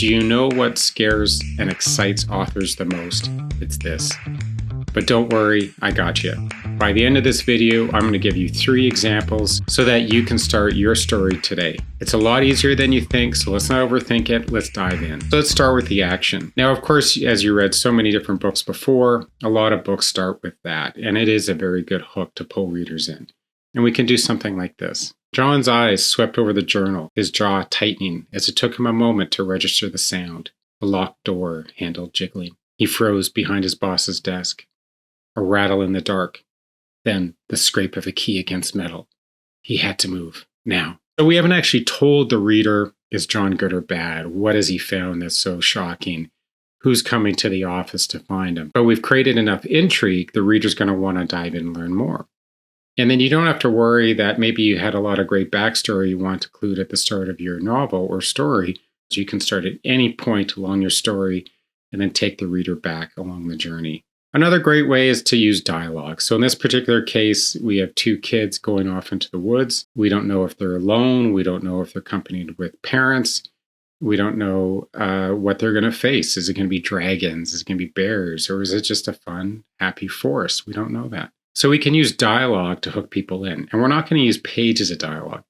Do you know what scares and excites authors the most? It's this. But don't worry, I got you. By the end of this video, I'm going to give you 3 examples so that you can start your story today. It's a lot easier than you think, so let's not overthink it. Let's dive in. So let's start with the action. Now, of course, as you read so many different books before, a lot of books start with that, and it is a very good hook to pull readers in. And we can do something like this. John's eyes swept over the journal, his jaw tightening as it took him a moment to register the sound. The locked door handle jiggling. He froze behind his boss's desk. A rattle in the dark. Then the scrape of a key against metal. He had to move, now. So we haven't actually told the reader, is John good or bad? What has he found that's so shocking? Who's coming to the office to find him? But we've created enough intrigue, the reader's going to want to dive in and learn more. And then you don't have to worry that maybe you had a lot of great backstory you want to include at the start of your novel or story. So you can start at any point along your story and then take the reader back along the journey. Another great way is to use dialogue. So in this particular case, we have 2 kids going off into the woods. We don't know if they're alone. We don't know if they're accompanied with parents. We don't know what they're going to face. Is it going to be dragons? Is it going to be bears? Or is it just a fun, happy forest? We don't know that. So we can use dialogue to hook people in. And we're not going to use pages of dialogue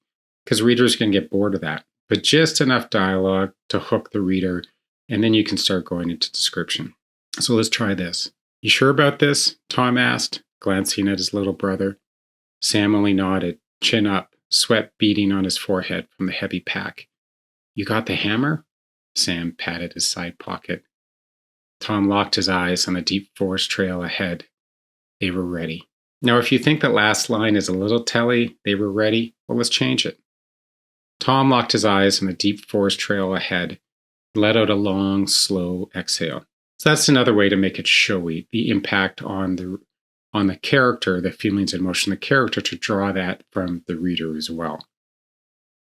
because readers can get bored of that. But just enough dialogue to hook the reader, and then you can start going into description. So let's try this. You sure about this? Tom asked, glancing at his little brother. Sam only nodded, chin up, sweat beading on his forehead from the heavy pack. You got the hammer? Sam patted his side pocket. Tom locked his eyes on the deep forest trail ahead. They were ready. Now, if you think that last line is a little telly, they were ready, well, let's change it. Tom locked his eyes on the deep forest trail ahead, let out a long, slow exhale. So that's another way to make it showy, the impact on the character, the feelings and emotion of the character, to draw that from the reader as well.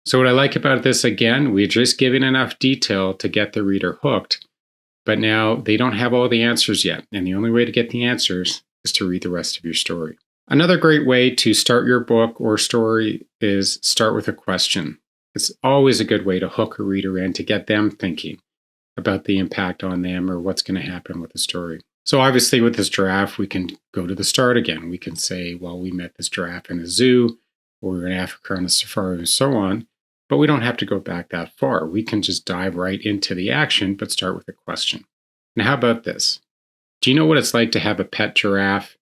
So what I like about this, again, we're just giving enough detail to get the reader hooked, but now they don't have all the answers yet, and the only way to get the answers is to read the rest of your story. Another great way to start your book or story is start with a question. It's always a good way to hook a reader in, to get them thinking about the impact on them or what's going to happen with the story. So obviously with this giraffe, we can go to the start again. We can say, well, we met this giraffe in a zoo, or we were in Africa on a safari, and so on. But we don't have to go back that far. We can just dive right into the action, but start with a question. Now, how about this? Do you know what it's like to have a pet giraffe?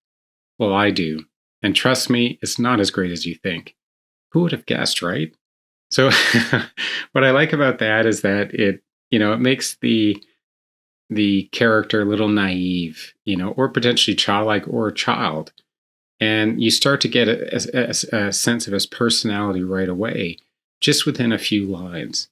Well, I do. And trust me, it's not as great as you think. Who would have guessed, right? So what I like about that is that it makes the character a little naive, or potentially childlike or a child. And you start to get a sense of his personality right away, just within a few lines.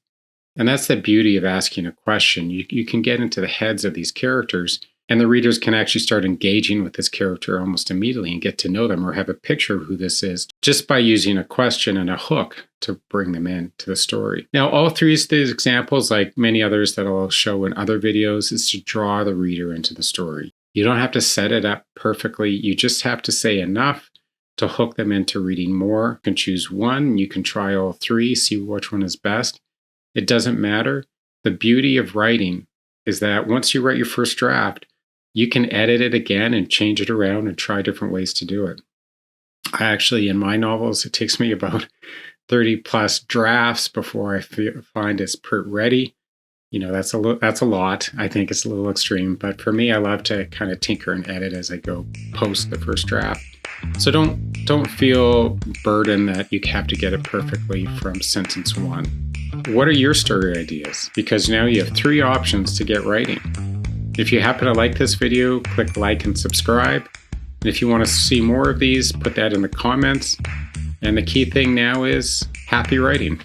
And that's the beauty of asking a question. You can get into the heads of these characters, and the readers can actually start engaging with this character almost immediately and get to know them or have a picture of who this is just by using a question and a hook to bring them into the story. Now, all 3 of these examples, like many others that I'll show in other videos, is to draw the reader into the story. You don't have to set it up perfectly. You just have to say enough to hook them into reading more. You can choose one. You can try all 3, see which one is best. It doesn't matter. The beauty of writing is that once you write your first draft, you can edit it again and change it around and try different ways to do it. I actually, in my novels, it takes me about 30 plus drafts before I find it's ready. That's a lot. I think it's a little extreme, but for me, I love to kind of tinker and edit as I go post the first draft. So don't feel burdened that you have to get it perfectly from sentence 1. What are your story ideas? Because now you have 3 options to get writing. If you happen to like this video, click like and subscribe. And if you want to see more of these, put that in the comments. And the key thing now is happy writing.